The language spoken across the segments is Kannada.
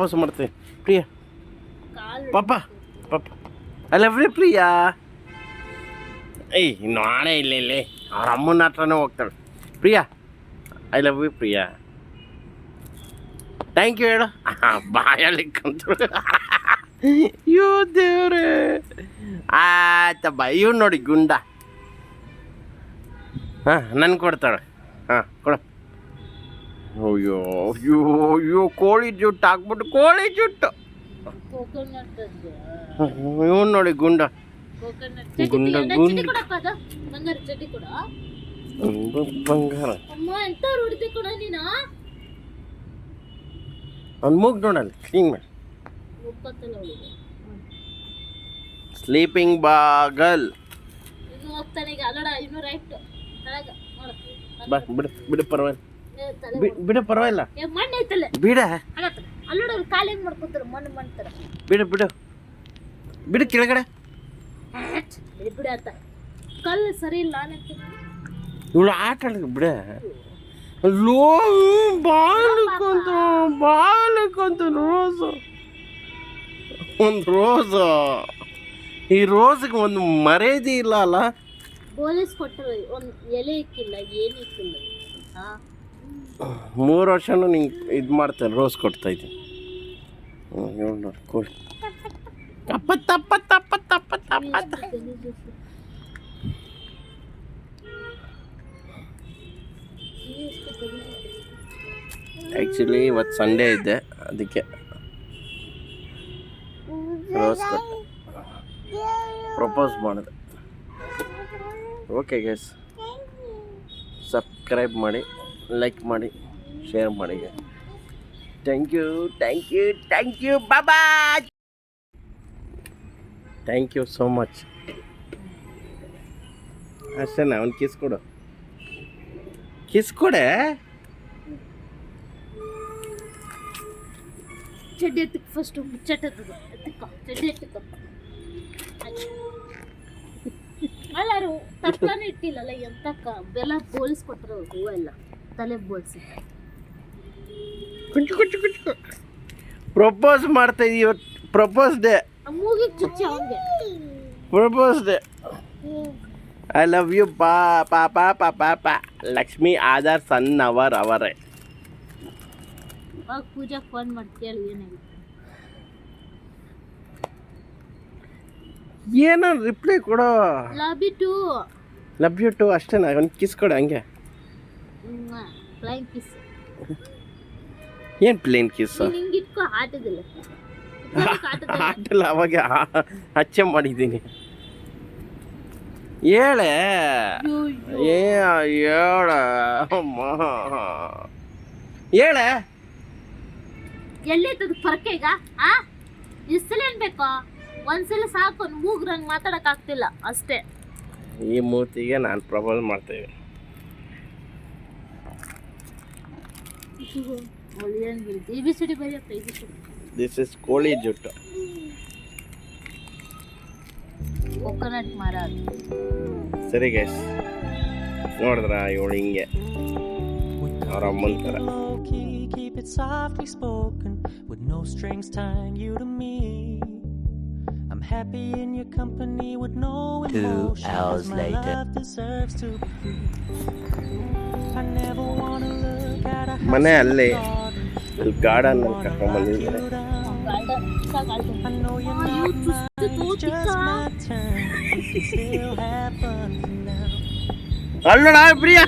ಪ್ರಪೋಸ್ ಮಾಡ್ತೀನಿ ಪ್ರಿಯಾ. ಪಾಪ ಪಾಪ ಐ ಲವ್ ಯು ಪ್ರಿಯಾ. ಏಯ್ ನಾಳೆ ಇಲ್ಲಿ ಅವ್ರ ಅಮ್ಮನ ಹತ್ರನೇ ಹೋಗ್ತಾಳೆ. Priya I love you Priya. Thank you ಹೇಳು. ಬಾಯಲ್ಲಿ ಕಂತಳು. ಯೋ ದೇವ್ರೆ. ಆಯ್ತಬ್ಬ ಇವ್ನು ನೋಡಿ ಗುಂಡ. ಹಾಂ ನನ್ಗೆ ಕೊಡ್ತಾಳೆ. ಹಾಂ ಕೊಡ. ಅಯ್ಯೋ ಅಯ್ಯೋ ಅಯ್ಯೋ ಕೋಳಿ ಜುಟ್ಟು ಹಾಕ್ಬಿಟ್ಟು ಕೋಳಿ ಜುಟ್ಟು. ಇವನು ನೋಡಿ ಗುಂಡ ಗುಂಡ ಗುಂಡ ಬಂಗಾರ. ಅವ್ನು ಮೂಗ್ ನೋಡಲ್ಲ ಕ್ಲೀನ್ ಮಾಡಿ. ಸ್ಲೀಪಿಂಗ್ ಬಾಗಲ್. ಬಾ ಬಿಡು ಬಿಡು ಪರವಾಗಿಲ್ಲ ಬಿಡು ಪರವಾಗಿಲ್ಲ ಬಿಡ ಬಿಡು ಬಿಡು ಬಿಡು ಕೆಳಗಡೆ ಕಲ್ಲು ಸರಿ ಇಲ್ಲ ಇವಳು ಆಟ ಆಡ ಬಿಡ. ಲೋ ಬಾಲಕ್ಕಂತ ರೋಸು ಒಂದು ರೋಸು. ಈ ರೋಸ್ಗೆ ಒಂದು ಮರ್ಯಾದೆ ಇಲ್ಲ ಅಲ್ಲ. ಬೋಲಿಸ್ ಕೊಟ್ಟರು ಒಂದು ಎಲೆ ಇಕ್ಕಿಲ್ಲ ಏನು ಇಕ್ಕಿಲ್ಲ. 3 ವರ್ಷನೂ ನಿಂಗೆ ಇದು ಮಾಡ್ತಾರೆ ರೋಸ್ ಕೊಡ್ತಾ ಇದ್ದೀನಿ. ನೋಡಿ ಕೋಳಿ ತಪ್ಪ ತಪ್ಪ ತಪ್ಪ ತಪ್ಪ ತಪ್ಪ. ಆ್ಯಕ್ಚುಲಿ ಇವತ್ತು ಸಂಡೇ ಇದೆ, ಅದಕ್ಕೆ ರೋಸ್ ಕೊಟ್ಟೆ, ಪ್ರಪೋಸ್ ಮಾಡಿದೆ. ಓಕೆ ಗೈಸ್, ಸಬ್ಸ್ಕ್ರೈಬ್ ಮಾಡಿ, ಲೈಕ್ ಮಾಡಿ, ಶೇರ್ ಮಾಡಿ. Thank you thank you thank you ಬಾಬಾ. Thank you so much. ಅಷ್ಟೇನಾ? ಅವ್ನು ಕಿಸ್ ಕೊಡು, ಕಿಸ್ ಕೊಡೆ. ಚಡ್ಡಿ ಎತ್ತಕ್ಕೆ ಫಸ್ಟು ಮುಚ್ಚಟ್ಟದ ಚಡ್ಡಿ ಎತ್ತಕ್ಕಪ್ಪ. ಎಲ್ಲರೂ ತಪ್ಪನೇ ಇಟ್ಟಿಲ್ಲಲ್ಲ ಎಂತಕ್ಕ ಬೆಲ್ಲ ಬೋಲಿಸ್ಕೊಟ್ರು ಹೂವು ಎಲ್ಲ ತಲೆ ಬೋಲ್ಸಿ. ಕುಂಚು ಕುಂಚು ಕುಂಚು ಪ್ರಪೋಸ್ ಮಾಡ್ತಾ ಇದೀವಿ ಇವತ್ತು. Propose day. ಮೂಗಿಗೆ ಚುಚ್ಚಿ ಅವನಿಗೆ propose day. I love you ಪಾಪ ಪಾಪ. ಲಕ್ಷ್ಮಿ ಆಧಾರ್ ಸನ್ ಅವರೇ. ಅವಾಗ ಪೂಜಾ ಫೋನ್ ಮಾಡಿ ಕೇಳಿ ಏನಾಗಿತ್ತು. ಏನೋ ರಿಪ್ಲೈ ಕೊಡೋ. ಲವ್ ಯು ಟು ಅಷ್ಟೇನಾ? ಒಂದು ಕಿಸ್ ಕೊಡು ಹಂಗೆ. Flying kiss. ಏನು ಪ್ಲೇನ್ ಕಿಸ್? ನಿಂಗೆ ಇಟ್ಕೋ ಆಟದಿಲ್ಲ. ಆಟಲ್ಲ, ಅವಾಗ ಹಚ್ಚೆ ಮಾಡಿದ್ದೀನಿ. ಹೇಳೆ ಹೇಳ ಅಮ್ಮ ಹೇಳೆ. ಎಲ್ಲಿರ್ತದ ಫರ್ಕ್ ಈಗ? ಇಷ್ಟಲ ಏನ್ ಬೇಕೋ? ಒಂದ್ಸಲ ಸಾಕು, ಮೂಗ್ರಂಗ್ ಮಾತಾಡಕ್ ಆಗ್ತಿಲ್ಲ ಅಷ್ಟೇ. ಈ ಮೂರ್ತಿಗೆ ನಾನು ಪ್ರಪೋಸ್ ಮಾಡ್ತೇವೆ. ABCD ಬರೆಯಪ್ಪ, ABCD. ದಿಸ್ ಇಸ್ ಕೋಳಿ ಜುಟ್ಟು. ಕೊಕೊನಟ್ ಮರ. ಸರಿ ಗೈಸ್, ನೋಡಿದ್ರ ಇವಳು ಹಿಂಗೆ ಅವ್ರ ಅಮ್ಮನ ಥರ. Keep it softly spoken with no strings tying you to me. I'm happy in your company with no emotions. 2 hours later. My love deserves to be free. I never want to look at a ಮನೆ ಅಲ್ಲೇ ಅಲ್ಲಿ ಗಾರ್ಡನ್ ಅಲ್ಲಿ ಕರ್ಕೊಂಡ್ ಬಂದಿದ್ದಾರೆ. I know you're not mine, it's just my turn. We can still have fun now. ಅಲ್ಲೋಡ Priya.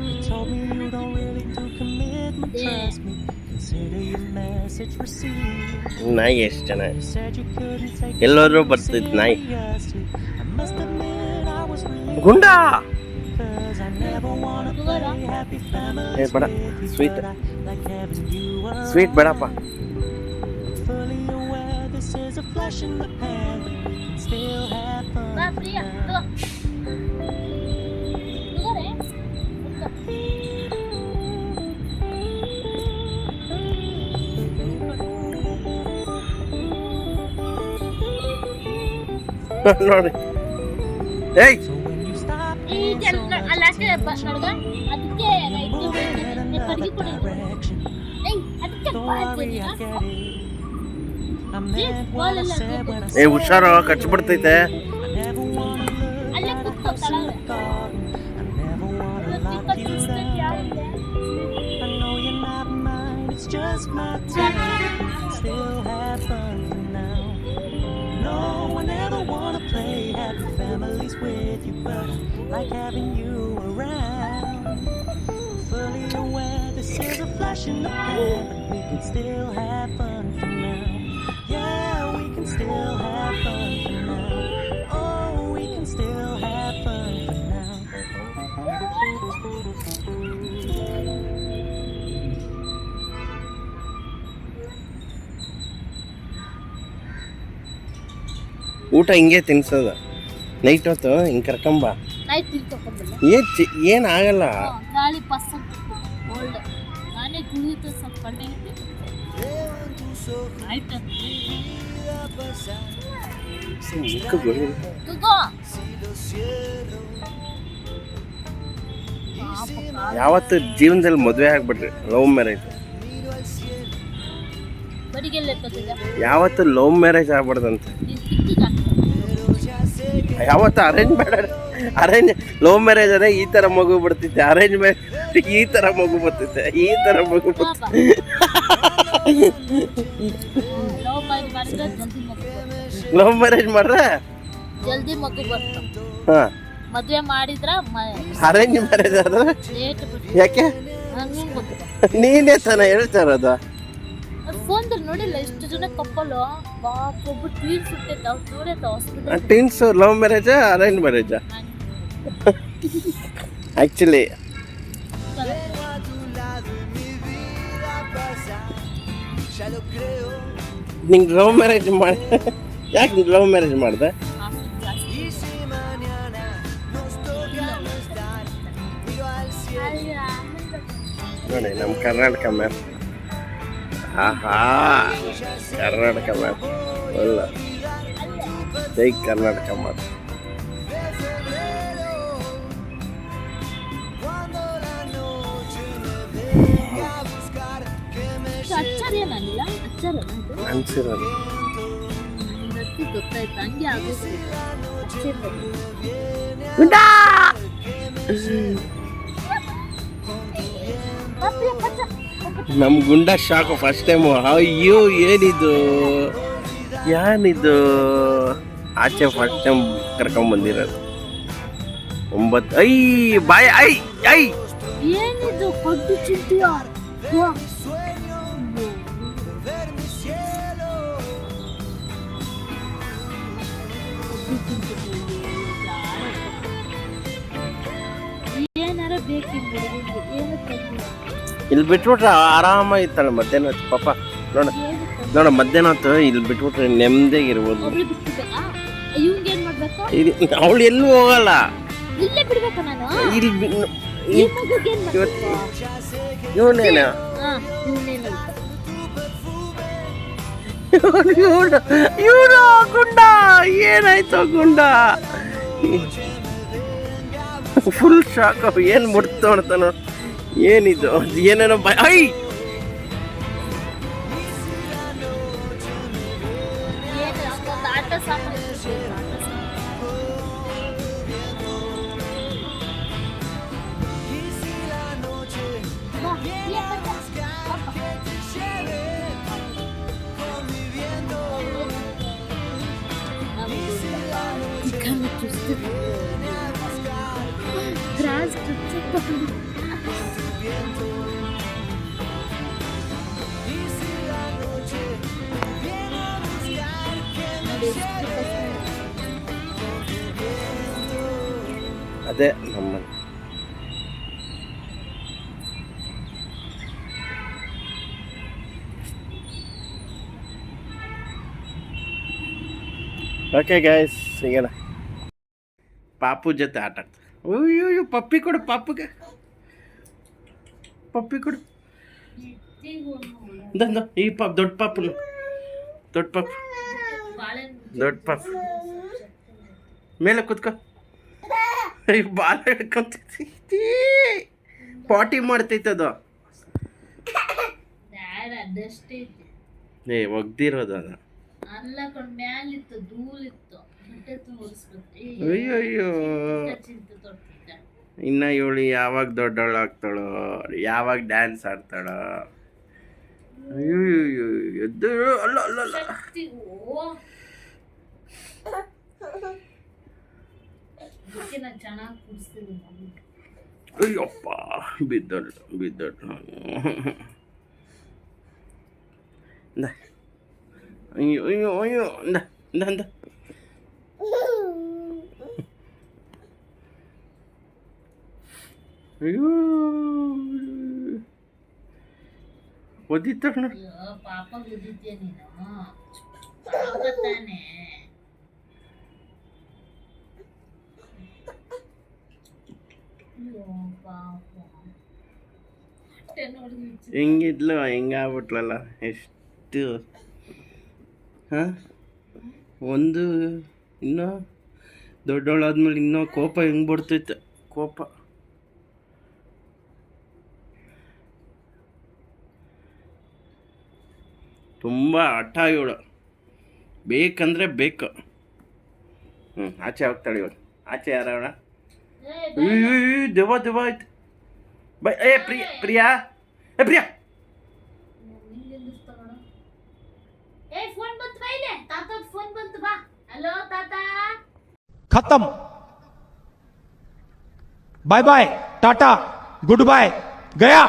You told me you don't really do commitment, trust me. Consider your message received. ನಾಯಿ ಎಷ್ಟು ಚೆನ್ನಾಗಿ. You said you couldn't take it ಎಲ್ಲರೂ ಬರ್ತಿತ್ತು ನಾಯಿ. seriously. I must admit I was really ಗುಂಡ. cause I never wanna play happy family. ಬೇಡ ಸ್ವೀಟ್ ಸ್ವೀಟ್ ಬೇಡಪ್ಪ. Fully aware this is a flash in the pan, but we can still have fun now. ನೋಡಿ ಏಯ್ So when you stop ಈಗ being so ಅಲ್ಲ ಅದಕ್ಕೆ ಕಡ್ಗಿ ಕೊಡಿ ಅದಕ್ಕೆ ಏ ಹುಷಾರು ಕಚ್ಚಿಬಿಡ್ತೈತೆ. ಅಲ್ಲೇ ಕೂತ್ಕೋ ತಳಗೆ. It's just my time. Still have fun for now. No one ever wanna play happy families with you, but like having you around. Fully aware this is a flash in the pan, but we can still have fun for now. Yeah, we can still have fun for now. Oh, we can still have fun for now. ಊಟ ಹಿಂಗೆ ತಿನ್ಸೋದು ನೈಟ್ ಹೊತ್ತು ಹಿಂಗೆ ಕರ್ಕೊಂಬ. ನೈಟ್ ತಿಳ್ಕೊಬಲ್ಲ ಏನಾಗಲ್ಲ. ಗಾಳಿ ಬಸ್ ಓಲ್ಡ್ ನಾನೇ ಕುಳಿತು ಸ್ವಲ್ಪ ಕಣ್ಣೆ ಆಯ್ತು ತಗೋ. ಯಾವತ್ತು ಜೀವನದಲ್ಲಿ ಮದುವೆ ಆಗ್ಬಿಟ್ರಿ ಲವ್ ಮ್ಯಾರೇಜ್. ಬಡಿಗೆಲ್ಲ ಯಾವತ್ತು ಲವ್ ಮ್ಯಾರೇಜ್ ಆಗ್ಬಾರ್ದಂತೆ. ಯಾವತ್ತು ಅರೇಂಜ್ ಲವ್ ಮ್ಯಾರೇಜ್ ಅದೇ ಈ ಥರ ಮಗು ಬಿಡ್ತಿದ್ದೆ. ಅರೇಂಜ್ ಮ್ಯಾರೇಜ್ ಈ ಥರ ಮಗು ಬರ್ತಿದ್ದೆ. ಈ ಥರ ಮಗು ಲವ್ ಮ್ಯಾರೇಜ್ ಮಾಡ್ರೆ ಜಲ್ದಿ ಮಗು ಬರ್ತಾವ. ಹಾ ಮದ್ವೆ ಮಾಡಿದ್ರ ಅರೇಂಜ್ ಮ್ಯಾರೇಜ್ ಆದ್ರೆ ಲೇಟ್ ಯಾಕೆ ನೀನೇ ತಾನ ಹೇಳ್ತಾ ಇರೋದು. ಫೋನ್ದಲ್ಲಿ ನೋಡಿಲ್ಲ ಎಷ್ಟು ಜನ ಕಪ್ಪಲು ಒಬ್ಬ ಟ್ವೀನ್ಸ್ ಹುಟ್ಟಿದ್ದ ಅವ್ರು ನೋಡಿದ್ದ ಹಾಸ್ಪಿಟಲ್. ಟ್ವಿನ್ಸ್ ಲವ್ ಮ್ಯಾರೇಜಾ ಅರೇಂಜ್ ಮ್ಯಾರೇಜಾ? ಆಕ್ಚುಲಿ ನಿಂಗೆ ಲವ್ ಮ್ಯಾರೇಜ್ ಮಾಡಿ ಯಾಕೆ ನಿಂಗೆ ಲವ್ ಮ್ಯಾರೇಜ್ ಮಾಡಿದೆ? ನೋಡಿ ನಮ್ಮ ಕರ್ನಾಟಕ ಮ್ಯಾಪ್. ಆಹಾ ಕರ್ನಾಟಕ ಮ್ಯಾಪ್ ಅಲ್ಲ, ಜೈ ಕರ್ನಾಟಕ ಮ್ಯಾಪ್. ಅಚ್ಚರ್ ಏನಾಗಿಲ್ಲ ಅಚ್ಚರ್ ಅನ್ಸಿರೋದು ಗೊತ್ತಾಯ್ತು ಹಂಗೆ ಆಗುತ್ತೆ. ನಮ್ ಗುಂಡ ಶಾಕು ಫಸ್ಟ್ ಟೈಮು. ಅಯ್ಯೋ ಏನಿದು ಆಚೆ ಫಸ್ಟ್ ಟೈಮ್ ಕರ್ಕೊಂಬಂದಿರೋದು. 9 ಐ ಬಾಯ್ ಐ ಐ ಏನಿದು ಕೊಟ್ಟು ಚಿಂಟಿಯ ಏನಾರ ಬೇಕಿಲ್ಲ ಏನು ಇಲ್ಲಿ ಬಿಟ್ಬಿಟ್ರೆ ಆರಾಮಾಗಿತ್ತಲ್ಲ ಮಧ್ಯಾಹ್ನ ಹೊತ್ತು. ಪಾಪ ನೋಡ ಮಧ್ಯಾಹ್ನ ಹೊತ್ತು ಇಲ್ಲಿ ಬಿಟ್ಬಿಟ್ರೆ ನೆಮ್ಮದಿಯಾಗಿರ್ಬೋದು. ಅವಳು ಎಲ್ಲೂ ಹೋಗಲ್ಲ. ಇವನೇನ ಇವನು ಗುಂಡ ಏನಾಯ್ತು ಗುಂಡ ಫುಲ್ ಶಾಕ್. ಏನ್ ಮುಟ್ತಾನ ಏನಿದು ಏನೇನೋ ಐ ಗ್ರಾಸ್ ಅದೇ ನಮ್ಮನೆ. ಓಕೆ ಗೈಸ್ ಸಿಗೋಣ. ಪಾಪು ಜೊತೆ ಆಟ ಆಡ್ತಾರೆ. ಅಯ್ಯೋ ಪಪ್ಪಿ ಕೊಡು ಪಾಪುಗೆ, ಪಪ್ಪಿ ಕೊಡು. ಈ ಪಾಪ ದೊಡ್ಡ ಪಾಪು ದೊಡ್ಡ ಪಾಪು ಮೇಲೆ ಕೂತ್ಕೋ. ಬಾಲ ಹಿಡ್ಕೊಂತೈತಿ ಪಾಟಿ ಮಾಡ್ತೈತದು. ಡ್ಯಾಡ್ ಅದಷ್ಟೇ ಐತಿ. ಒಗ್ದಿರೋದು ಅದು. ಅಲ್ಲ ಕೊಂಡ್ ಮ್ಯಾಲಿತ್ತು ಧೂಳಿತ್ತು ಬಟ್ಟೆ ತೋರಿಸ್ಬೇಕು. ಅಯ್ಯಯ್ಯೋ ಚಿಂತೆ ತೊಡ್ತಿದ್ದ. ಇನ್ನ ಇವಳು ಯಾವಾಗ ದೊಡ್ಡವಳಾಗ್ತಾಳೋ, ಯಾವಾಗ ಡ್ಯಾನ್ಸ್ ಆಡ್ತಾಳೋ. ಅಯ್ಯೋ ಎದ್ದು ಅಲ್ಲ ಅಲ್ಲ ಅಲ್ಲ. ಚೆನ್ನಾಗಿ ಕುಡಿಸ್ತೀನಿ. ಅಯ್ಯಪ್ಪ ಬಿದ್ದಳು. ಅಯ್ಯೋ ಅಯ್ಯೋ ಅಯ್ಯೋ ಅಂದ ಅಯ್ಯೋ ಒದಿತಾಳ. ಪಾಪ ಓದಿದ್ಯಾ ನೀನು? ಪಾಪ ತಾನೇ. ಹೆಂಗಿದ್ಲು ಹೆಂಗಾಗ್ಬಿಟ್ಲಲ್ಲ. ಎಷ್ಟು ಒಂದು ಇನ್ನೂ ದೊಡ್ಡವಳಾದ್ಮೇಲೆ ಇನ್ನೂ ಕೋಪ ಹೆಂಗೆ ಬರ್ತೈತೆ. ಕೋಪ ತುಂಬ ಹಠ ಇವಳು. ಬೇಕಂದ್ರೆ ಬೇಕು. ಆಚೆ ಹೋಗ್ತಾಳೆ ಇವಳು. ಆಚೆ ಯಾರವಳ? ದೆವ್ವ ಆಯ್ತು. ಬೈ ಪ್ರಿಯಾ ಪ್ರಿಯಾ ಫೋನ್ ಬಂತು. ಬಾ ಇಲ್ಲಿ ತಾತ ಫೋನ್ ಬಂತು. ಬಾ. ಹಲೋ ತಾತ. खत्म बाय बाय टाटा गुड बाय गया